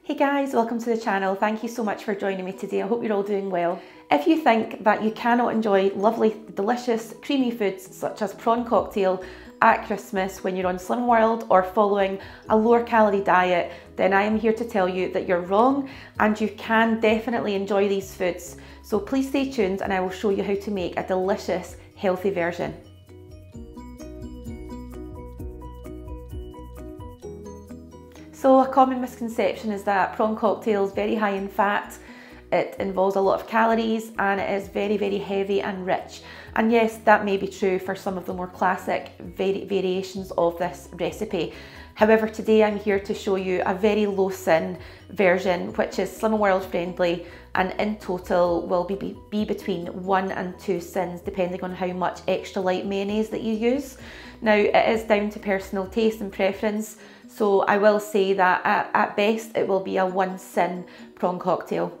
Hey guys, welcome to the channel. Thank you so much for joining me today. I hope you're all doing well. If you think that you cannot enjoy lovely, delicious, creamy foods such as prawn cocktail at Christmas when you're on Slim World or following a lower calorie diet, then I am here to tell you that you're wrong and you can definitely enjoy these foods. So please stay tuned and I will show you how to make a delicious, healthy version. So a common misconception is that prawn cocktail is very high in fat, it involves a lot of calories and it is very, very heavy and rich. And yes, that may be true for some of the more classic variations of this recipe. However, today I'm here to show you a very low sin version which is Slim World friendly and in total will be between 1 and 2 sins depending on how much extra light mayonnaise that you use. Now it is down to personal taste and preference, so I will say that at best it will be a 1 sin prawn cocktail.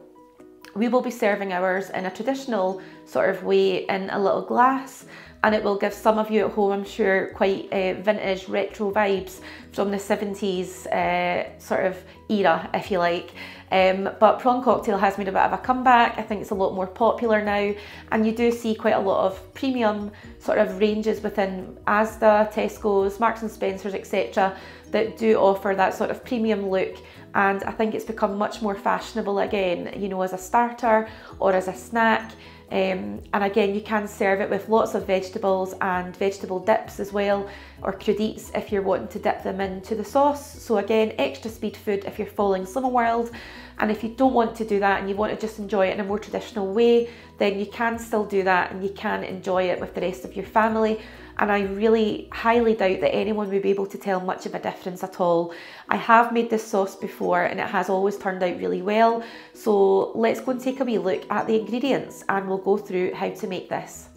We will be serving ours in a traditional sort of way in a little glass, and it will give some of you at home, I'm sure, quite vintage retro vibes from the 70s sort of era, if you like. But prawn cocktail has made a bit of a comeback. I think it's a lot more popular now, and you do see quite a lot of premium sort of ranges within Asda, Tesco's, Marks and Spencer's, etc. that do offer that sort of premium look. And I think it's become much more fashionable again, you know, as a starter or as a snack. And again, you can serve it with lots of vegetables and vegetable dips as well, or crudites if you're wanting to dip them into the sauce. So again, extra speed food if you're following Slim World. And if you don't want to do that and you want to just enjoy it in a more traditional way, then you can still do that and you can enjoy it with the rest of your family. And I really highly doubt that anyone would be able to tell much of a difference at all. I have made this sauce before and it has always turned out really well. So let's go and take a wee look at the ingredients and we'll go through how to make this.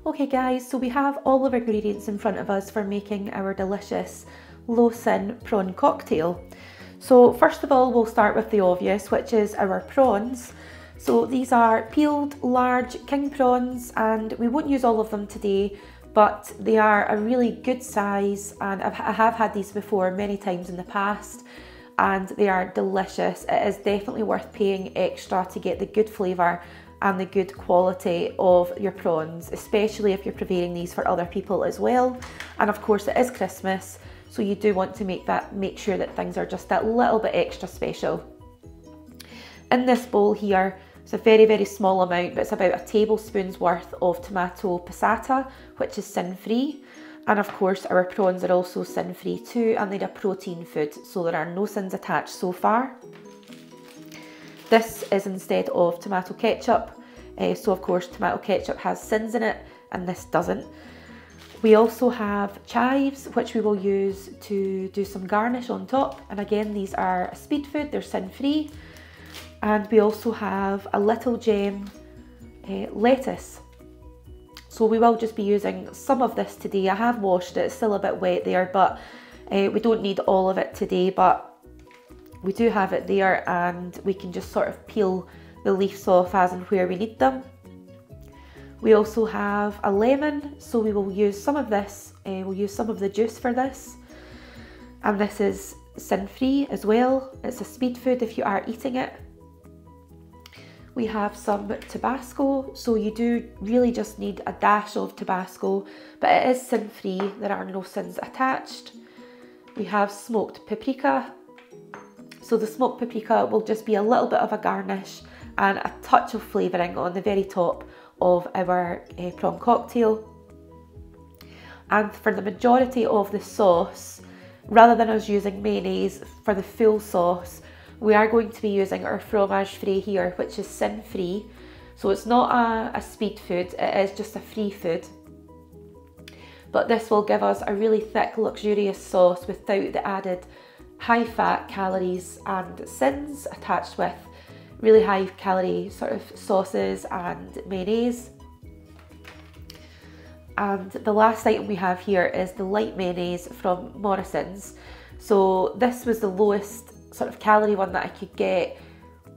Okay guys, so we have all of our ingredients in front of us for making our delicious low sin prawn cocktail. So first of all, we'll start with the obvious, which is our prawns. So these are peeled large king prawns, and we won't use all of them today, but they are a really good size, and I have had these before many times in the past and they are delicious. It is definitely worth paying extra to get the good flavour and the good quality of your prawns, especially if you're preparing these for other people as well. And of course it is Christmas, so you do want to make sure that things are just that little bit extra special. In this bowl here, it's a very, very small amount, but it's about a tablespoon's worth of tomato passata, which is sin-free. And of course, our prawns are also sin-free too, and they're a protein food, so there are no sins attached so far. This is instead of tomato ketchup. So of course, tomato ketchup has sins in it, and this doesn't. We also have chives, which we will use to do some garnish on top. And again, these are a speed food, they're sin-free. And we also have a little gem lettuce. So we will just be using some of this today. I have washed it, it's still a bit wet there, but we don't need all of it today, but we do have it there and we can just sort of peel the leaves off as and where we need them. We also have a lemon, so we will use some of this, we'll use some of the juice for this. And this is sin-free as well. It's a speed food if you are eating it. We have some Tabasco, so you do really just need a dash of Tabasco, but it is sin-free, there are no sins attached. We have smoked paprika, so the smoked paprika will just be a little bit of a garnish and a touch of flavouring on the very top of our prawn cocktail. And for the majority of the sauce, rather than us using mayonnaise for the full sauce, we are going to be using our fromage frais here, which is sin-free. So it's not a speed food, it is just a free food. But this will give us a really thick, luxurious sauce without the added high fat calories and sins attached with really high calorie sort of sauces and mayonnaise. And the last item we have here is the light mayonnaise from Morrison's. So this was the lowest sort of calorie one that I could get,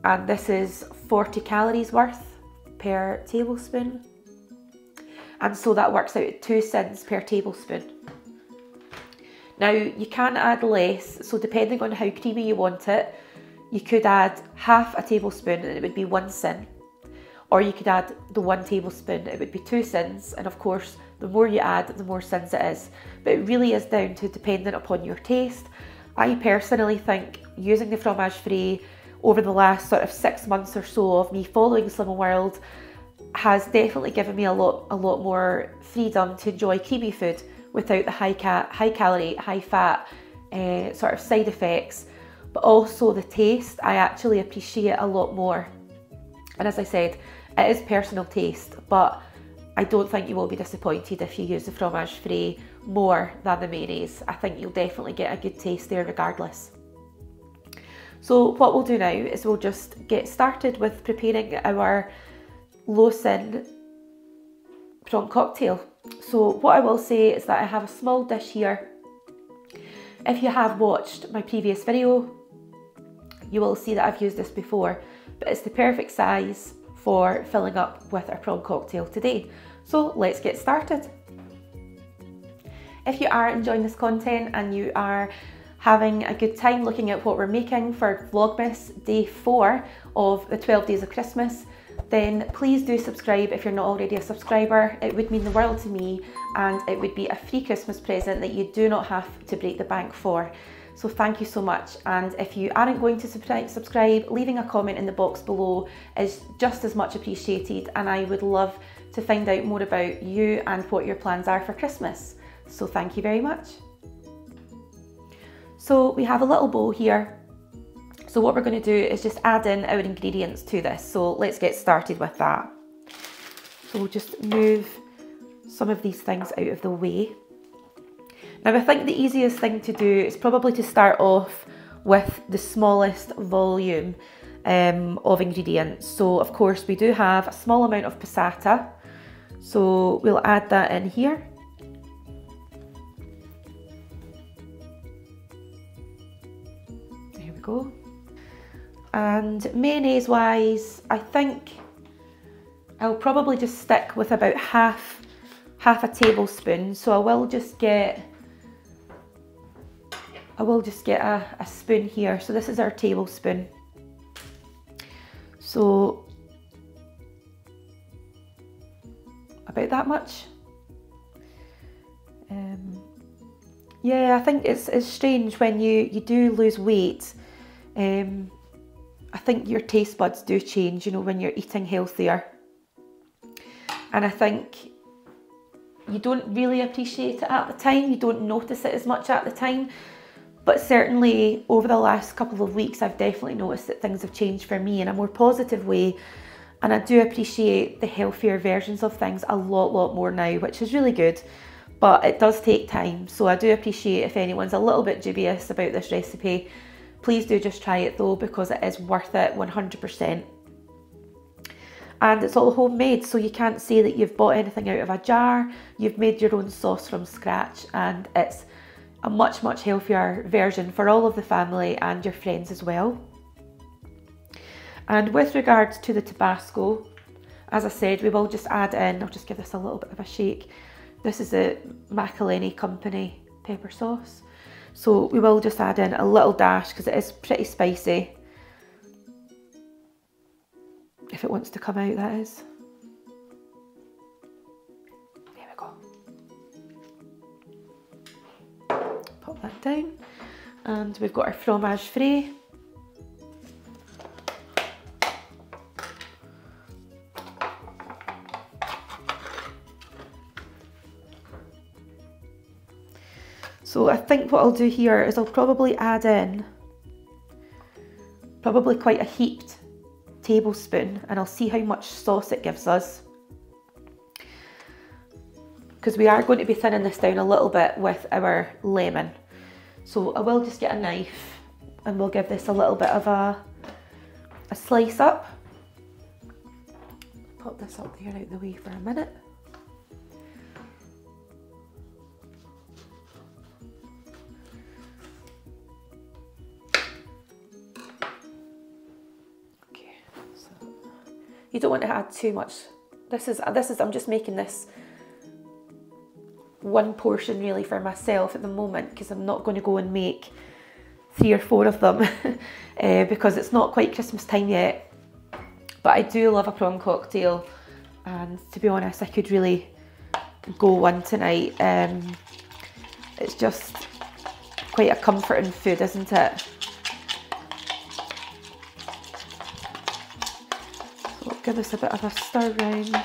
and this is 40 calories worth per tablespoon, and so that works out at 2 cents per tablespoon. Now you can add less, so depending on how creamy you want it, you could add half a tablespoon and it would be 1 sin. Or you could add the 1 tablespoon, it would be 2 sins, and of course the more you add, the more sins it is. But it really is down to dependent upon your taste. I personally think using the fromage frais over the last sort of 6 months or so of me following Slimming World has definitely given me a lot more freedom to enjoy creamy food without the high calorie, high fat sort of side effects. But also the taste, I actually appreciate a lot more. And as I said, it is personal taste, but I don't think you will be disappointed if you use the fromage frais more than the mayonnaise. I think you'll definitely get a good taste there regardless. So what we'll do now is we'll just get started with preparing our low sin prawn cocktail. So what I will say is that I have a small dish here. If you have watched my previous video, you will see that I've used this before, but it's the perfect size for filling up with our prawn cocktail today. So let's get started. If you are enjoying this content and you are having a good time looking at what we're making for Vlogmas day 4 of the 12 days of Christmas, then please do subscribe if you're not already a subscriber. It would mean the world to me, and it would be a free Christmas present that you do not have to break the bank for. So thank you so much. And if you aren't going to subscribe, leaving a comment in the box below is just as much appreciated, and I would love to find out more about you and what your plans are for Christmas. So thank you very much. So we have a little bowl here. So what we're going to do is just add in our ingredients to this. So let's get started with that. So we'll just move some of these things out of the way. Now I think the easiest thing to do is probably to start off with the smallest volume of ingredients. So of course we do have a small amount of passata. So we'll add that in here. There we go. And mayonnaise wise, I think I'll probably just stick with about half a tablespoon. So I will just get a spoon here. So this is our tablespoon. So about that much. Yeah, I think it's strange when you do lose weight. I think your taste buds do change, you know, when you're eating healthier. And I think you don't really appreciate it at the time. You don't notice it as much at the time. But certainly over the last couple of weeks, I've definitely noticed that things have changed for me in a more positive way. And I do appreciate the healthier versions of things a lot more now, which is really good. But it does take time. So I do appreciate if anyone's a little bit dubious about this recipe, please do just try it though, because it is worth it 100%. And it's all homemade, so you can't say that you've bought anything out of a jar. You've made your own sauce from scratch, and it's a much healthier version for all of the family and your friends as well. And with regards to the Tabasco, as I said, we will just add in, I'll just give this a little bit of a shake. This is a Macaleni Company pepper sauce. So we will just add in a little dash because it is pretty spicy. If it wants to come out, that is. There we go. Pop that down. And we've got our fromage frais. So I think what I'll do here is I'll probably add in quite a heaped tablespoon, and I'll see how much sauce it gives us, because we are going to be thinning this down a little bit with our lemon. So I will just get a knife and we'll give this a little bit of a slice up. Pop this up there out the way for a minute. You don't want to add too much. I'm just making this one portion really for myself at the moment, because I'm not going to go and make 3 or 4 of them because it's not quite Christmas time yet. But I do love a prawn cocktail, and to be honest, I could really go one tonight. It's just quite a comforting food, isn't it? So give this a bit of a stir round.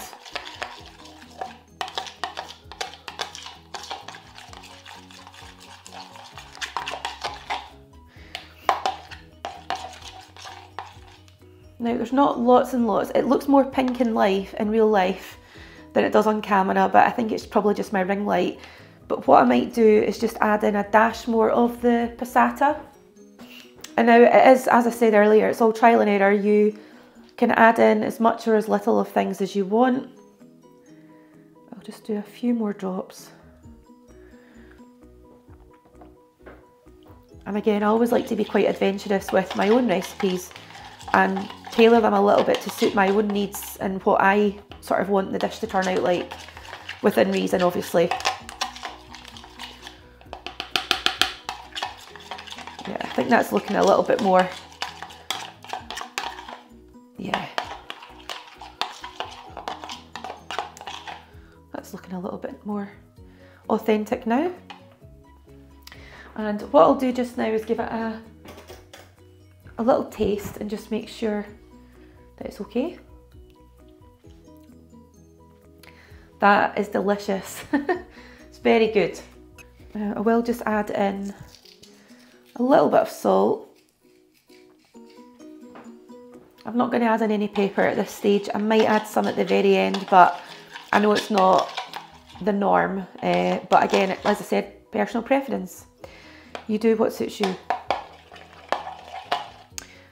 Now there's not lots and lots, it looks more pink in real life than it does on camera, but I think it's probably just my ring light. But what I might do is just add in a dash more of the passata. And now it is, as I said earlier, it's all trial and error. You can add in as much or as little of things as you want. I'll just do a few more drops. And again, I always like to be quite adventurous with my own recipes and tailor them a little bit to suit my own needs and what I sort of want the dish to turn out like, within reason, obviously. Yeah, I think that's looking a little bit more, yeah. That's looking a little bit more authentic now. And what I'll do just now is give it a little taste and just make sure that it's okay. That is delicious. It's very good. I will just add in a little bit of salt. I'm not going to add in any pepper at this stage. I might add some at the very end, but I know it's not the norm. But again, as I said, personal preference. You do what suits you.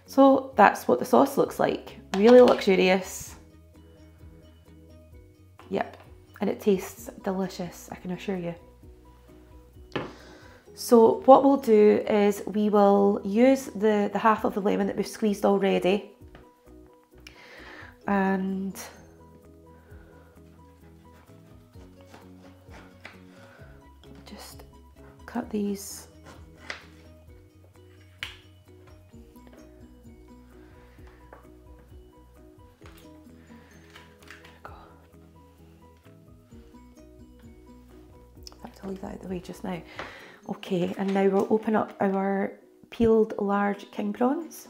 So that's what the sauce looks like. Really luxurious. Yep, and it tastes delicious, I can assure you. So what we'll do is we will use the half of the lemon that we've squeezed already, and just cut these. I'll leave that out of the way just now. Okay, and now we'll open up our peeled large king prawns.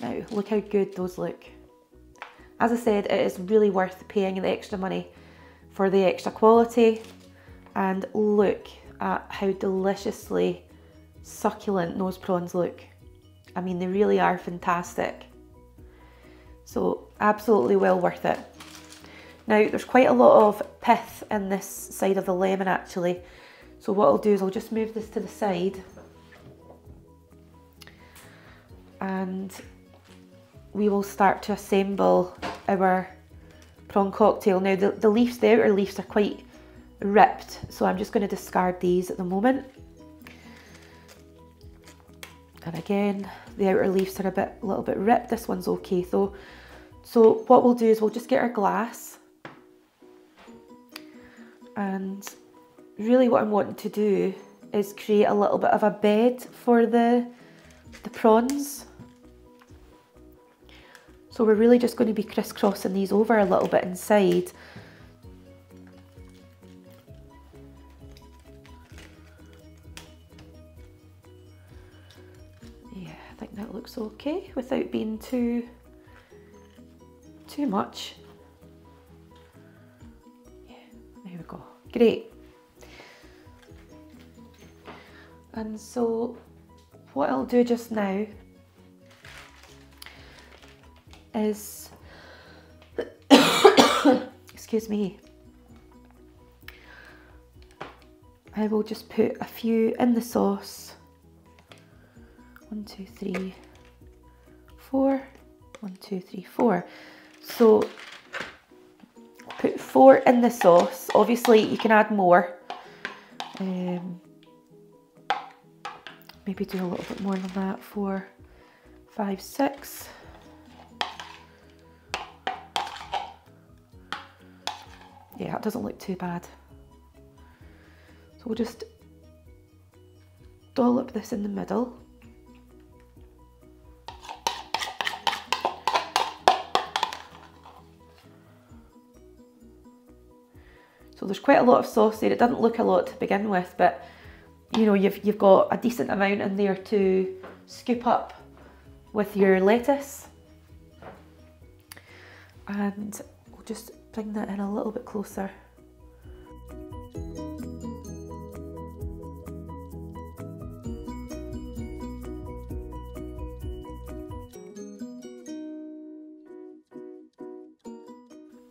Now, look how good those look. As I said, it is really worth paying the extra money for the extra quality. And look at how deliciously succulent those prawns look. I mean, they really are fantastic. So absolutely well worth it. Now there's quite a lot of pith in this side of the lemon actually. So what I'll do is I'll just move this to the side. And we will start to assemble our prawn cocktail. Now the leaves, the outer leaves are quite ripped, so I'm just going to discard these at the moment. And again, the outer leaves are a little bit ripped. This one's okay though. So what we'll do is we'll just get our glass, and really what I'm wanting to do is create a little bit of a bed for the prawns. So we're really just going to be crisscrossing these over a little bit inside. Yeah, I think that looks okay without being too much. Yeah, there we go. Great. And so what I'll do just now is excuse me, I will just put a few in the sauce. 1, 2, 3, 4. 1, 2, 3, 4. So put 4 in the sauce. Obviously you can add more. Maybe do a little bit more than that. 4, 5, 6. Yeah, it doesn't look too bad. So we'll just dollop this in the middle. So there's quite a lot of sauce there. It doesn't look a lot to begin with, but you know, you've got a decent amount in there to scoop up with your lettuce. And we'll just bring that in a little bit closer.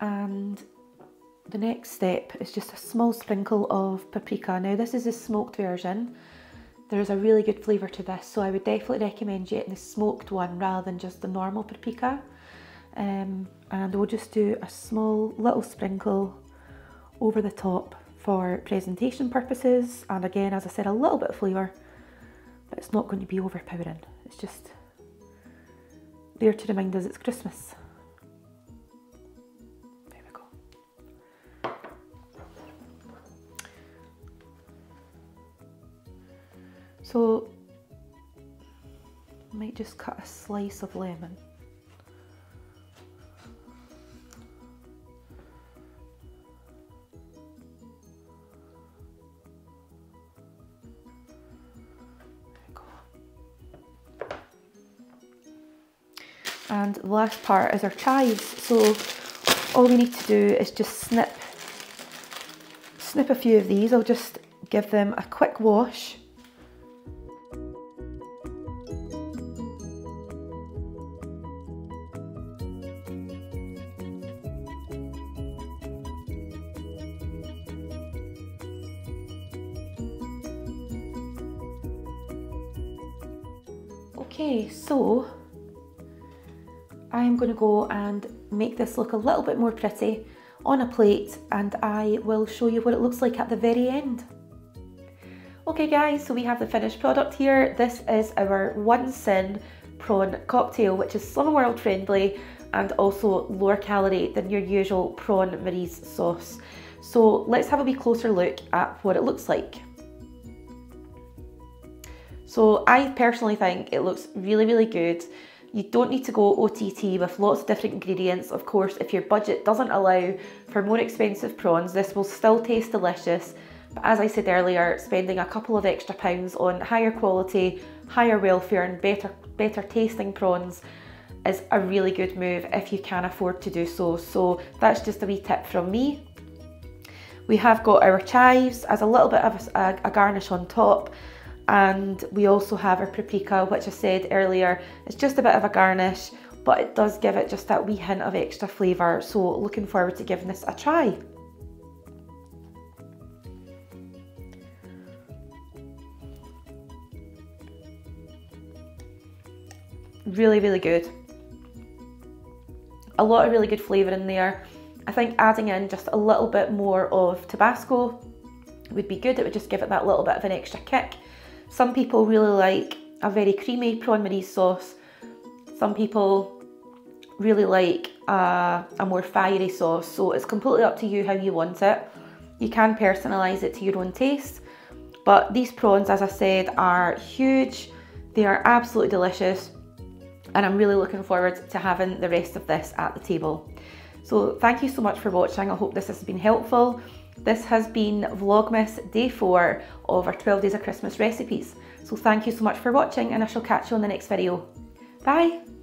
And the next step is just a small sprinkle of paprika. Now this is a smoked version. There's a really good flavour to this, so I would definitely recommend getting the smoked one rather than just the normal paprika. And we'll just do a small little sprinkle over the top for presentation purposes, and again, as I said, a little bit of flavour, but it's not going to be overpowering. It's just there to remind us it's Christmas. There we go. So I might just cut a slice of lemon. And the last part is our chives. So all we need to do is just snip a few of these. I'll just give them a quick wash. Okay, so I'm going to go and make this look a little bit more pretty on a plate, and I will show you what it looks like at the very end. Okay guys, so we have the finished product here. This is our one sin prawn cocktail, which is Slimming World friendly and also lower calorie than your usual prawn Marie's sauce. So let's have a wee closer look at what it looks like. So I personally think it looks really, really good. You don't need to go OTT with lots of different ingredients. Of course, if your budget doesn't allow for more expensive prawns, this will still taste delicious. But as I said earlier, spending a couple of extra pounds on higher quality, higher welfare and better tasting prawns is a really good move if you can afford to do so. So that's just a wee tip from me. We have got our chives as a little bit of a garnish on top. And we also have our paprika, which I said earlier is just a bit of a garnish, but it does give it just that wee hint of extra flavour. So looking forward to giving this a try. Really, really good. A lot of really good flavour in there. I think adding in just a little bit more of Tabasco would be good. It would just give it that little bit of an extra kick. Some people really like a very creamy prawn Marie's sauce. Some people really like a more fiery sauce. So it's completely up to you how you want it. You can personalise it to your own taste. But these prawns, as I said, are huge. They are absolutely delicious. And I'm really looking forward to having the rest of this at the table. So thank you so much for watching. I hope this has been helpful. This has been Vlogmas Day 4 of our 12 Days of Christmas recipes. So thank you so much for watching, and I shall catch you on the next video. Bye!